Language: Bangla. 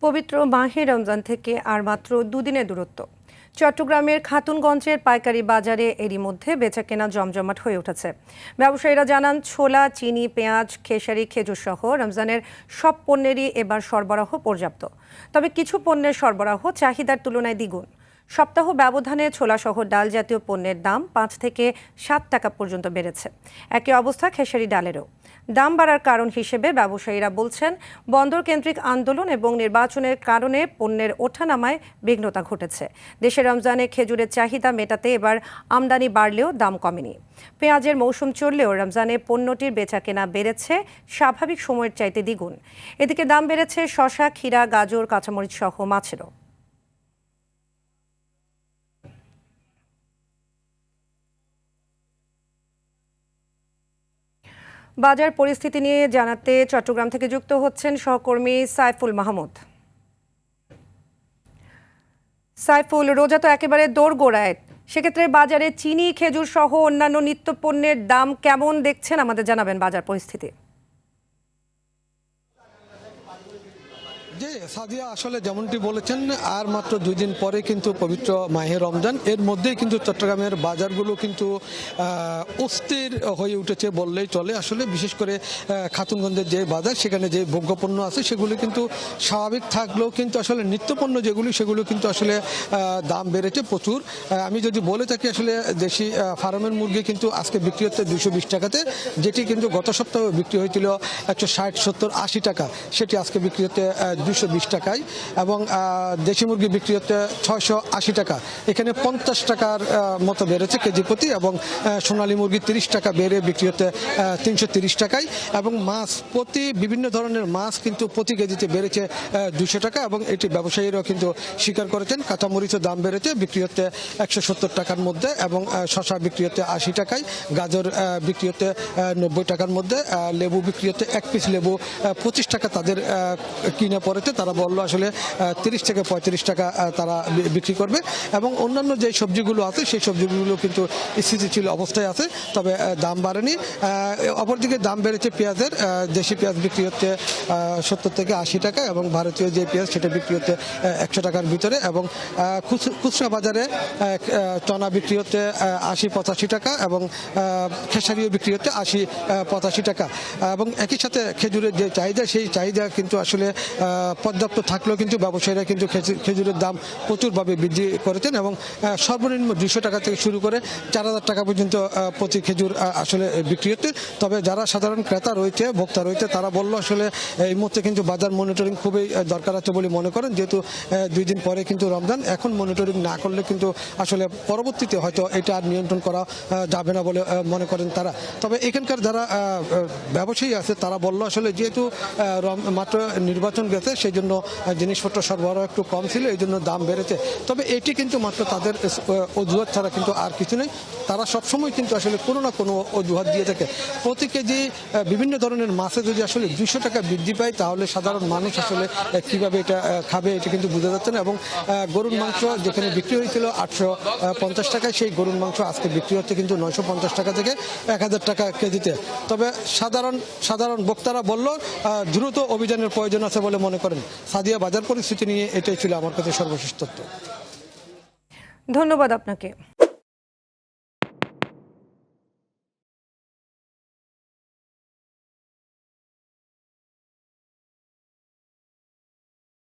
পবিত্র মাহে রমজান থেকে আর মাত্র দুদিনের দূরত্ব। চট্টগ্রামের খাতুনগঞ্জের পাইকারি বাজারে এরই মধ্যে বেচাকেনা জমজমাট হয়ে উঠেছে। ব্যবসায়ীরা জানান, ছোলা, চিনি, পেঁয়াজ, খেসারি, খেজুর সহ রমজানের সব পণ্যেরই এবার সরবরাহ পর্যাপ্ত। তবে কিছু পণ্যের সরবরাহ চাহিদার তুলনায় দ্বিগুণ। সপ্তাহ ব্যবধানে ছোলাসহ ডাল জাতীয় পণ্যের দাম 5 থেকে 7 টাকা পর্যন্ত বেড়েছে। একই অবস্থা খেসারি ডালেরও। দাম বাড়ার কারণ হিসেবে ব্যবসায়ীরা বলছেন, বন্দর কেন্দ্রিক আন্দোলন এবং নির্বাচনের কারণে পণ্যের ওঠানামায় বিঘ্নতা ঘটেছে। দেশে রমজানে খেজুরের চাহিদা মেটাতে এবার আমদানি বাড়লেও দাম কমেনি। পেঁয়াজের মৌসুম চললেও রমজানে পণ্যটির বেচাকেনা বেড়েছে স্বাভাবিক সময়ের চাইতে দ্বিগুণ। এদিকে দাম বেড়েছে শসা, ক্ষীরা, গাজর, কাঁচামরিচ সহ মাছেরও। বাজার পরিস্থিতি নিয়ে জানাতে চট্টগ্রাম থেকে যুক্ত হচ্ছেন সহকর্মী সাইফুল মাহমুদ। সাইফুল, রোজা তো একেবারে দোরগোড়ায়, সেক্ষেত্রে বাজারে চিনি, খেজুর সহ অন্যান্য নিত্য পণ্যের দাম কেমন দেখছেন, আমাদের জানাবেন বাজার পরিস্থিতি। জি সাদিয়া, আসলে যেমনটি বলেছেন, আর মাত্র 2 দিন পরে কিন্তু পবিত্র মাহে রমজান। এর মধ্যেই কিন্তু চট্টগ্রামের বাজারগুলো কিন্তু অস্থির হয়ে উঠেছে বললেই চলে। আসলে বিশেষ করে খাতুনগঞ্জের যে বাজার, সেখানে যে ভোগ্যপণ্য আছে সেগুলো কিন্তু স্বাভাবিক থাকলেও কিন্তু আসলে নিত্যপণ্য যেগুলি সেগুলো কিন্তু আসলে দাম বেড়েছে প্রচুর। আমি যদি বলে থাকি, আসলে দেশি ফার্মের মুরগি কিন্তু আজকে বিক্রি হচ্ছে 220 টাকাতে, যেটি কিন্তু গত সপ্তাহে বিক্রি হয়েছিল 160, 70, 80 টাকা, সেটি আজকে বিক্রি হচ্ছে 220 টাকায়। এবং দেশি মুরগি বিক্রি হচ্ছে 680 টাকা। এখানে 50 টাকার মতো বেড়েছে কেজি প্রতি। এবং সোনালী মুরগি 30 টাকা বেড়ে বিক্রি হচ্ছে 330 টাকায়। এবং মাছ প্রতি বিভিন্ন ধরনের মাছ কিন্তু প্রতি কেজিতে বেড়েছে 200 টাকা। এবং এটি ব্যবসায়ীরাও কিন্তু স্বীকার করেছেন। কাঁচামরিচের দাম বেড়েছে, বিক্রি হচ্ছে 170 টাকার মধ্যে। এবং শসা বিক্রি হচ্ছে 80 টাকায়। গাজর বিক্রি হচ্ছে 90 টাকার মধ্যে। লেবু বিক্রি হচ্ছে 1 পিস লেবু 25 টাকা তাদের কিনে পড়েছে। তারা বললো আসলে 30 থেকে 35 টাকা তারা বিক্রি করবে। এবং অন্যান্য যে সবজিগুলো আছে সেই সবজিগুলো কিন্তু স্থিতিশীল অবস্থায় আছে, তবে দাম বাড়েনি। অপরদিকে দাম বেড়েছে পেঁয়াজের। দেশি পেঁয়াজ বিক্রি হচ্ছে 70 থেকে 80 টাকা। এবং ভারতীয় যে পেঁয়াজ সেটা বিক্রি হচ্ছে 100 টাকার ভিতরে। এবং খুচরা বাজারে চনা বিক্রি হচ্ছে 80-85 টাকা। এবং খেসারিও বিক্রি হচ্ছে 80-85 টাকা। এবং একই সাথে খেজুরের যে চাহিদা, সেই চাহিদা কিন্তু আসলে পর্যাপ্ত থাকলেও কিন্তু ব্যবসায়ীরা কিন্তু খেজুরের দাম প্রচুরভাবে বৃদ্ধি করেছেন। এবং সর্বনিম্ন 200 টাকা থেকে শুরু করে 4000 টাকা পর্যন্ত প্রতি খেজুর আসলে বিক্রি হচ্ছে। তবে যারা সাধারণ ক্রেতা রয়েছে, ভোক্তা রয়েছে, তারা বললো আসলে এই মুহূর্তে কিন্তু বাজার মনিটরিং খুবই দরকার আছে বলে মনে করেন। যেহেতু 2 দিন পরে কিন্তু রমজান, এখন মনিটরিং না করলে কিন্তু আসলে পরবর্তীতে হয়তো এটা আর নিয়ন্ত্রণ করা যাবে না বলে মনে করেন তারা। তবে এখানকার যারা ব্যবসায়ী আছে তারা বললো আসলে যেহেতু মাত্র নির্বাচন গেছে, সেই জন্য জিনিসপত্র সরবরাহ একটু কম ছিল, এই জন্য দাম বেড়েছে। তবে এটি কিন্তু মাত্র তাদের অজুহাত ছাড়া কিন্তু আর কিছু নেই। তারা সবসময় কিন্তু আসলে কোনো না কোনো অজুহাত দিয়ে থাকে। প্রতি কেজি বিভিন্ন ধরনের মাছে যদি আসলে 200 টাকা বৃদ্ধি পায়, তাহলে সাধারণ মানুষ আসলে কিভাবে এটা খাবে, এটা কিন্তু বোঝা যাচ্ছে না। এবং গরুর মাংস যেখানে বিক্রি হয়েছিল 850 টাকায়, সেই গরুর মাংস আজকে বিক্রি হচ্ছে কিন্তু 950 টাকা থেকে 1000 টাকা কেজিতে। তবে সাধারণ বক্তারা বলল দ্রুত অভিযানের প্রয়োজন আছে বলে মনে করেন। সাদিয়া, বাজার পরিস্থিতি নিয়ে এটাই ছিল আমার কাছে সর্বশেষ তথ্য। ধন্যবাদ আপনাকে।